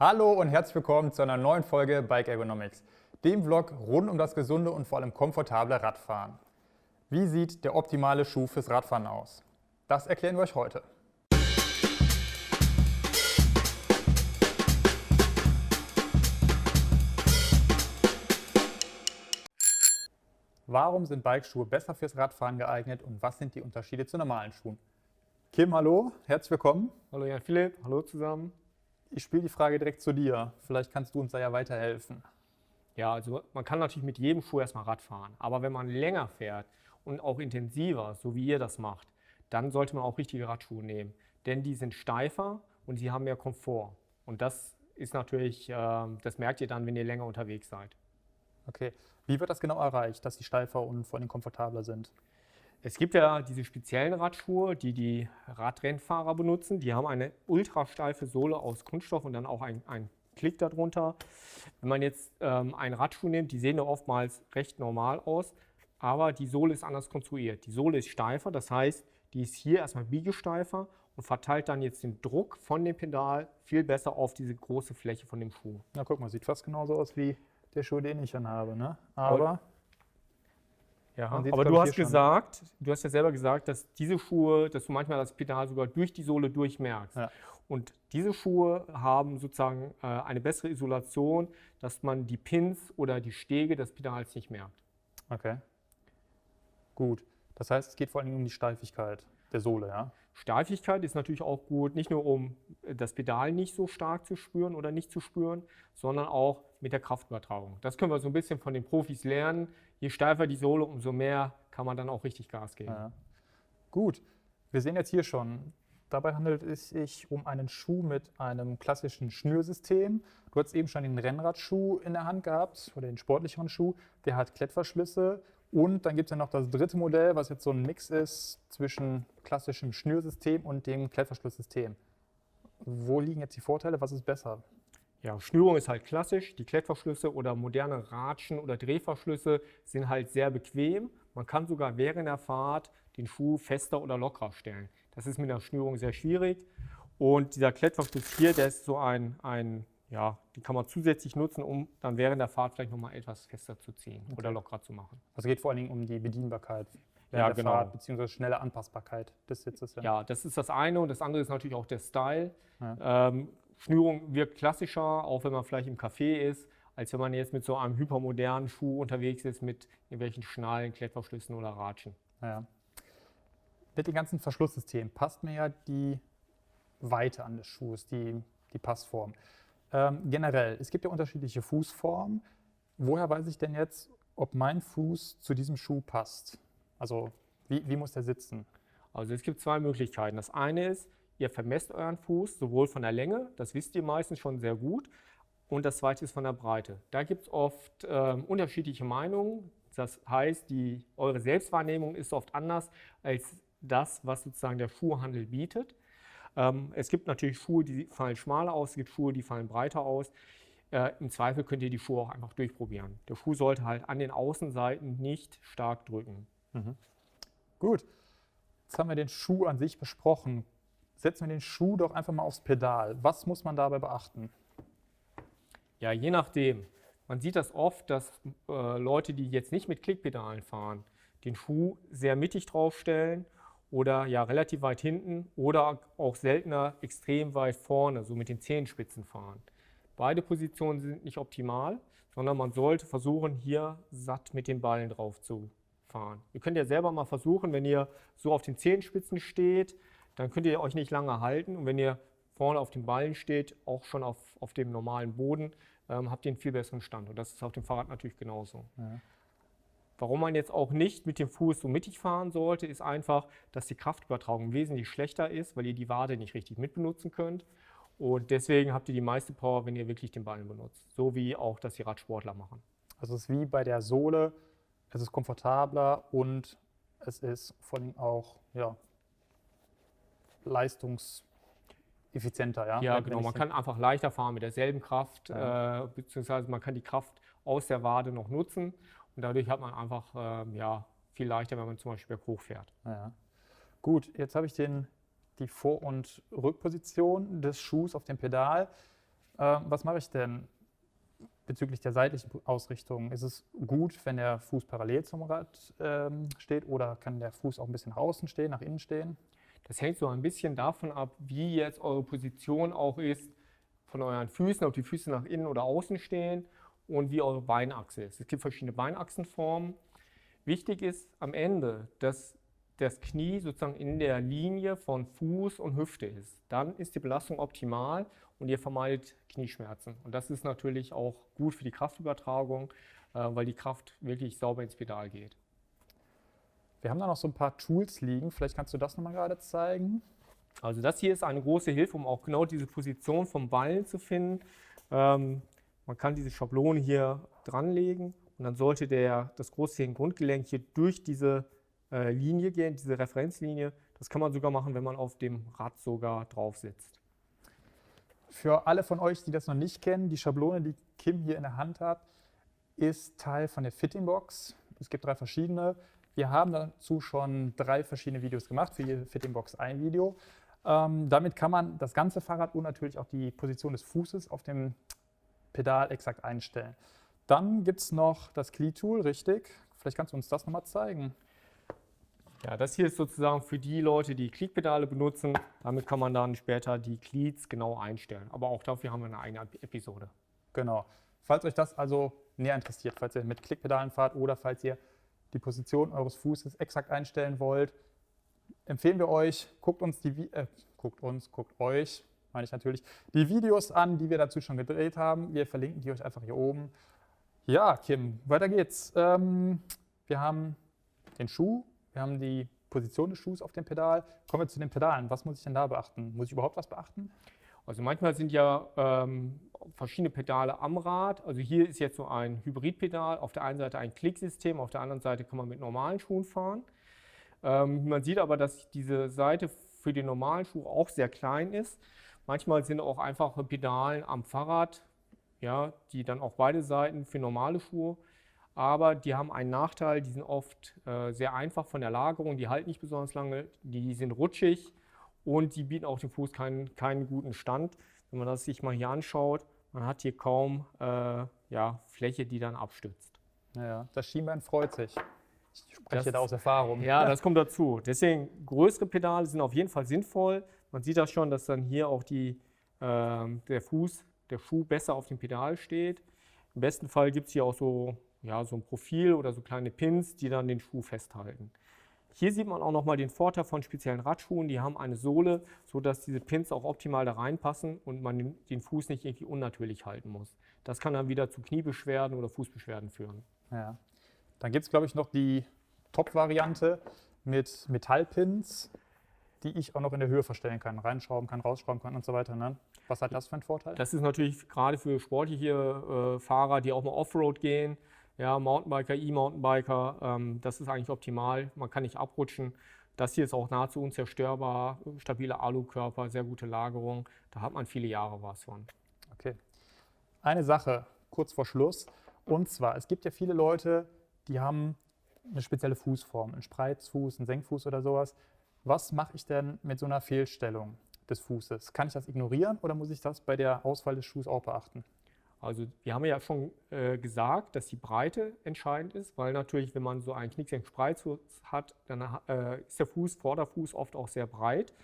Hallo und herzlich willkommen zu einer neuen Folge Bike Ergonomics, dem Vlog rund um das gesunde und vor allem komfortable Radfahren. Wie sieht der optimale Schuh fürs Radfahren aus? Das erklären wir euch heute. Warum sind Bikeschuhe besser fürs Radfahren geeignet und was sind die Unterschiede zu normalen Schuhen? Kim, hallo, herzlich willkommen. Hallo Jan Philipp, hallo zusammen. Ich spiele die Frage direkt zu dir. Vielleicht kannst du uns da ja weiterhelfen. Ja, also man kann natürlich mit jedem Schuh erstmal Rad fahren, aber wenn man länger fährt und auch intensiver, so wie ihr das macht, dann sollte man auch richtige Radschuhe nehmen, denn die sind steifer und sie haben mehr Komfort. Und das ist natürlich, das merkt ihr dann, wenn ihr länger unterwegs seid. Okay, wie wird das genau erreicht, dass sie steifer und vor allem komfortabler sind? Es gibt ja diese speziellen Radschuhe, die die Radrennfahrer benutzen. Die haben eine ultrasteife Sohle aus Kunststoff und dann auch ein Klick darunter. Wenn man jetzt einen Radschuh nimmt, die sehen ja oftmals recht normal aus, aber die Sohle ist anders konstruiert. Die Sohle ist steifer, das heißt, die ist hier erstmal biegesteifer und verteilt dann jetzt den Druck von dem Pedal viel besser auf diese große Fläche von dem Schuh. Na guck mal, sieht fast genauso aus wie der Schuh, den ich anhabe, ne? Aber Ja, man sieht's, aber glaub du ich, hast hier schon. gesagt, du hast ja selber gesagt, dass diese Schuhe, dass du manchmal das Pedal sogar durch die Sohle durchmerkst. Ja. Und diese Schuhe haben sozusagen eine bessere Isolation, dass man die Pins oder die Stege des Pedals nicht merkt. Okay, gut. Das heißt, es geht vor allem um die Steifigkeit der Sohle, ja? Steifigkeit ist natürlich auch gut, nicht nur um das Pedal nicht so stark zu spüren oder nicht zu spüren, sondern auch mit der Kraftübertragung. Das können wir so ein bisschen von den Profis lernen. Je steifer die Sohle, umso mehr kann man dann auch richtig Gas geben. Ja. Gut, wir sehen jetzt hier schon, dabei handelt es sich um einen Schuh mit einem klassischen Schnürsystem. Du hast eben schon den Rennradschuh in der Hand gehabt oder den sportlicheren Schuh. Der hat Klettverschlüsse und dann gibt es ja noch das dritte Modell, was jetzt so ein Mix ist zwischen klassischem Schnürsystem und dem Klettverschlusssystem. Wo liegen jetzt die Vorteile? Was ist besser? Ja, Schnürung ist halt klassisch. Die Klettverschlüsse oder moderne Ratschen oder Drehverschlüsse sind halt sehr bequem. Man kann sogar während der Fahrt den Schuh fester oder lockerer stellen. Das ist mit der Schnürung sehr schwierig. Und dieser Klettverschluss hier, der ist so ja, den kann man zusätzlich nutzen, um dann während der Fahrt vielleicht nochmal etwas fester zu ziehen oder lockerer zu machen. Also geht vor allen Dingen um die Bedienbarkeit Ja, während der genau. Fahrt bzw. schnelle Anpassbarkeit des Sitzes. Ja, das ist das eine und das andere ist natürlich auch der Style. Ja. Schnürung wirkt klassischer, auch wenn man vielleicht im Café ist, als wenn man jetzt mit so einem hypermodernen Schuh unterwegs ist mit irgendwelchen Schnallen, Klettverschlüssen oder Ratschen. Ja. Mit dem ganzen Verschlusssystem passt mir ja die Weite an des Schuhs, die Passform. Generell, es gibt ja unterschiedliche Fußformen. Woher weiß ich denn jetzt, ob mein Fuß zu diesem Schuh passt? Also wie muss der sitzen? Also es gibt zwei Möglichkeiten. Das eine ist, ihr vermesst euren Fuß sowohl von der Länge, das wisst ihr meistens schon sehr gut, und das zweite ist von der Breite. Da gibt es oft unterschiedliche Meinungen. Das heißt, eure Selbstwahrnehmung ist oft anders als das, was sozusagen der Schuhhandel bietet. Es gibt natürlich Schuhe, die fallen schmaler aus, es gibt Schuhe, die fallen breiter aus. Im Zweifel könnt ihr die Schuhe auch einfach durchprobieren. Der Schuh sollte halt an den Außenseiten nicht stark drücken. Gut, jetzt haben wir den Schuh an sich besprochen. Setzen wir den Schuh doch einfach mal aufs Pedal. Was muss man dabei beachten? Ja, je nachdem. Man sieht das oft, dass Leute, die jetzt nicht mit Klickpedalen fahren, den Schuh sehr mittig draufstellen oder ja relativ weit hinten oder auch seltener extrem weit vorne, so mit den Zehenspitzen fahren. Beide Positionen sind nicht optimal, sondern man sollte versuchen, hier satt mit den Ballen drauf zu fahren. Ihr könnt ja selber mal versuchen, wenn ihr so auf den Zehenspitzen steht, dann könnt ihr euch nicht lange halten. Und wenn ihr vorne auf den Ballen steht, auch schon auf dem normalen Boden, habt ihr einen viel besseren Stand. Und das ist auf dem Fahrrad natürlich genauso. Ja. Warum man jetzt auch nicht mit dem Fuß so mittig fahren sollte, ist einfach, dass die Kraftübertragung wesentlich schlechter ist, weil ihr die Wade nicht richtig mitbenutzen könnt. Und deswegen habt ihr die meiste Power, wenn ihr wirklich den Ballen benutzt. So wie auch das die Radsportler machen. Also es ist wie bei der Sohle, es ist komfortabler und es ist vor allem auch leistungseffizienter. Ja, genau. Man kann einfach leichter fahren mit derselben Kraft, beziehungsweise man kann die Kraft aus der Wade noch nutzen. Und dadurch hat man einfach viel leichter, wenn man zum Beispiel berghoch fährt. Ja. Gut, jetzt habe ich die Vor- und Rückposition des Schuhs auf dem Pedal. Was mache ich denn bezüglich der seitlichen Ausrichtung? Ist es gut, wenn der Fuß parallel zum Rad steht oder kann der Fuß auch ein bisschen nach außen stehen, nach innen stehen? Das hängt so ein bisschen davon ab, wie jetzt eure Position auch ist von euren Füßen, ob die Füße nach innen oder außen stehen und wie eure Beinachse ist. Es gibt verschiedene Beinachsenformen. Wichtig ist am Ende, dass das Knie sozusagen in der Linie von Fuß und Hüfte ist. Dann ist die Belastung optimal und ihr vermeidet Knieschmerzen. Und das ist natürlich auch gut für die Kraftübertragung, weil die Kraft wirklich sauber ins Pedal geht. Wir haben da noch so ein paar Tools liegen. Vielleicht kannst du das nochmal gerade zeigen. Also das hier ist eine große Hilfe, um auch genau diese Position vom Ballen zu finden. Man kann diese Schablone hier dranlegen und dann sollte das Großzehengrundgelenk hier durch diese Linie gehen, diese Referenzlinie. Das kann man sogar machen, wenn man auf dem Rad sogar drauf sitzt. Für alle von euch, die das noch nicht kennen, die Schablone, die Kim hier in der Hand hat, ist Teil von der Fittingbox. Es gibt 3 verschiedene. Wir haben dazu schon 3 verschiedene Videos gemacht, für jede Fittingbox ein Video. Damit kann man das ganze Fahrrad und natürlich auch die Position des Fußes auf dem Pedal exakt einstellen. Dann gibt es noch das Cleat-Tool, richtig? Vielleicht kannst du uns das nochmal zeigen. Ja, das hier ist sozusagen für die Leute, die Cleat-Pedale benutzen. Damit kann man dann später die Cleats genau einstellen. Aber auch dafür haben wir eine eigene Episode. Genau. Falls euch das also näher interessiert, falls ihr mit Klickpedalen fahrt oder falls ihr die Position eures Fußes exakt einstellen wollt, empfehlen wir euch, guckt euch, meine ich natürlich, die Videos an, die wir dazu schon gedreht haben. Wir verlinken die euch einfach hier oben. Ja, Kim, weiter geht's. Wir haben den Schuh, wir haben die Position des Schuhs auf dem Pedal. Kommen wir zu den Pedalen. Was muss ich denn da beachten? Muss ich überhaupt was beachten? Also manchmal sind ja verschiedene Pedale am Rad. Also hier ist jetzt so ein Hybridpedal. Auf der einen Seite ein Klicksystem, auf der anderen Seite kann man mit normalen Schuhen fahren. Man sieht aber, dass diese Seite für den normalen Schuh auch sehr klein ist. Manchmal sind auch einfache Pedalen am Fahrrad, ja, die dann auch beide Seiten für normale Schuhe. Aber die haben einen Nachteil, die sind oft sehr einfach von der Lagerung, die halten nicht besonders lange, die sind rutschig und die bieten auch dem Fuß keinen guten Stand. Wenn man das sich mal hier anschaut, man hat hier kaum Fläche, die dann abstützt. Ja, das Schienbein freut sich. Ich spreche da aus Erfahrung. Ja, das kommt dazu. Deswegen größere Pedale sind auf jeden Fall sinnvoll. Man sieht das schon, dass dann hier auch der Schuh besser auf dem Pedal steht. Im besten Fall gibt es hier auch so ein Profil oder so kleine Pins, die dann den Schuh festhalten. Hier sieht man auch nochmal den Vorteil von speziellen Radschuhen. Die haben eine Sohle, sodass diese Pins auch optimal da reinpassen und man den Fuß nicht irgendwie unnatürlich halten muss. Das kann dann wieder zu Kniebeschwerden oder Fußbeschwerden führen. Ja. Dann gibt es, glaube ich, noch die Top-Variante mit Metallpins, die ich auch noch in der Höhe verstellen kann. Reinschrauben kann, rausschrauben kann und so weiter. Ne? Was hat das für einen Vorteil? Das ist natürlich gerade für sportliche Fahrer, die auch mal Offroad gehen, ja, Mountainbiker, E-Mountainbiker, das ist eigentlich optimal. Man kann nicht abrutschen. Das hier ist auch nahezu unzerstörbar, stabile Alukörper, sehr gute Lagerung. Da hat man viele Jahre was von. Okay. Eine Sache kurz vor Schluss. Und zwar, es gibt ja viele Leute, die haben eine spezielle Fußform, einen Spreizfuß, einen Senkfuß oder sowas. Was mache ich denn mit so einer Fehlstellung des Fußes? Kann ich das ignorieren oder muss ich das bei der Auswahl des Schuhs auch beachten? Also wir haben ja schon gesagt, dass die Breite entscheidend ist, weil natürlich, wenn man so einen Knicksenk-Spreizfuß hat, dann ist der Vorderfuß oft auch sehr breit.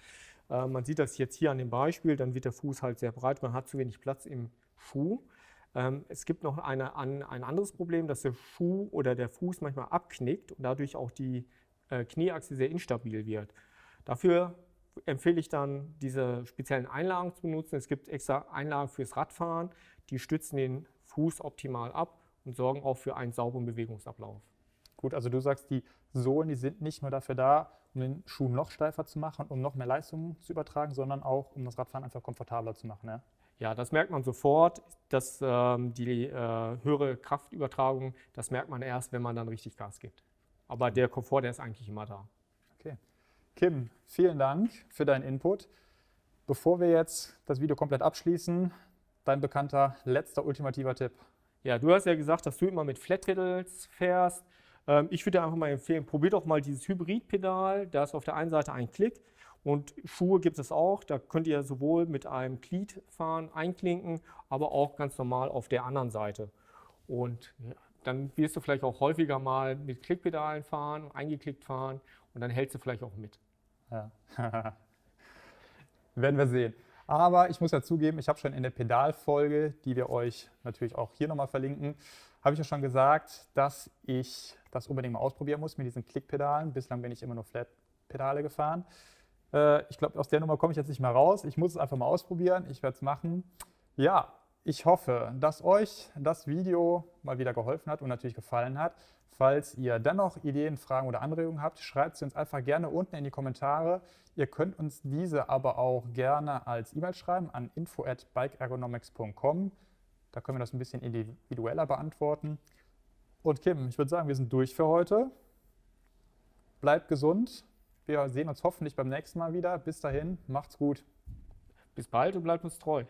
Man sieht das jetzt hier an dem Beispiel, dann wird der Fuß halt sehr breit, man hat zu wenig Platz im Schuh. Es gibt noch ein anderes Problem, dass der Schuh oder der Fuß manchmal abknickt und dadurch auch die Knieachse sehr instabil wird. Dafür empfehle ich dann, diese speziellen Einlagen zu benutzen. Es gibt extra Einlagen fürs Radfahren, die stützen den Fuß optimal ab und sorgen auch für einen sauberen Bewegungsablauf. Gut, also du sagst, die Sohlen, die sind nicht nur dafür da, um den Schuh noch steifer zu machen, um noch mehr Leistung zu übertragen, sondern auch, um das Radfahren einfach komfortabler zu machen. Ja? Ja, das merkt man sofort, dass die höhere Kraftübertragung, das merkt man erst, wenn man dann richtig Gas gibt. Aber der Komfort, der ist eigentlich immer da. Okay. Kim, vielen Dank für deinen Input. Bevor wir jetzt das Video komplett abschließen, dein bekannter letzter ultimativer Tipp. Ja, du hast ja gesagt, dass du immer mit Flat Pedals fährst. Ich würde dir einfach mal empfehlen, probier doch mal dieses Hybridpedal. Da ist auf der einen Seite ein Klick Und Schuhe gibt es auch, da könnt ihr sowohl mit einem Glied fahren, einklinken, aber auch ganz normal auf der anderen Seite. Und ja, dann wirst du vielleicht auch häufiger mal mit Klickpedalen fahren, eingeklickt fahren und dann hältst du vielleicht auch mit. Ja. Werden wir sehen. Aber ich muss ja zugeben, ich habe schon in der Pedalfolge, die wir euch natürlich auch hier nochmal verlinken, habe ich ja schon gesagt, dass ich das unbedingt mal ausprobieren muss mit diesen Klickpedalen. Bislang bin ich immer nur Flat-Pedale gefahren. Ich glaube, aus der Nummer komme ich jetzt nicht mehr raus. Ich muss es einfach mal ausprobieren. Ich werde es machen. Ja, ich hoffe, dass euch das Video mal wieder geholfen hat und natürlich gefallen hat. Falls ihr dennoch Ideen, Fragen oder Anregungen habt, schreibt sie uns einfach gerne unten in die Kommentare. Ihr könnt uns diese aber auch gerne als E-Mail schreiben an info@bikeergonomics.com. Da können wir das ein bisschen individueller beantworten. Und Kim, ich würde sagen, wir sind durch für heute. Bleibt gesund. Wir sehen uns hoffentlich beim nächsten Mal wieder. Bis dahin, macht's gut. Bis bald und bleibt uns treu.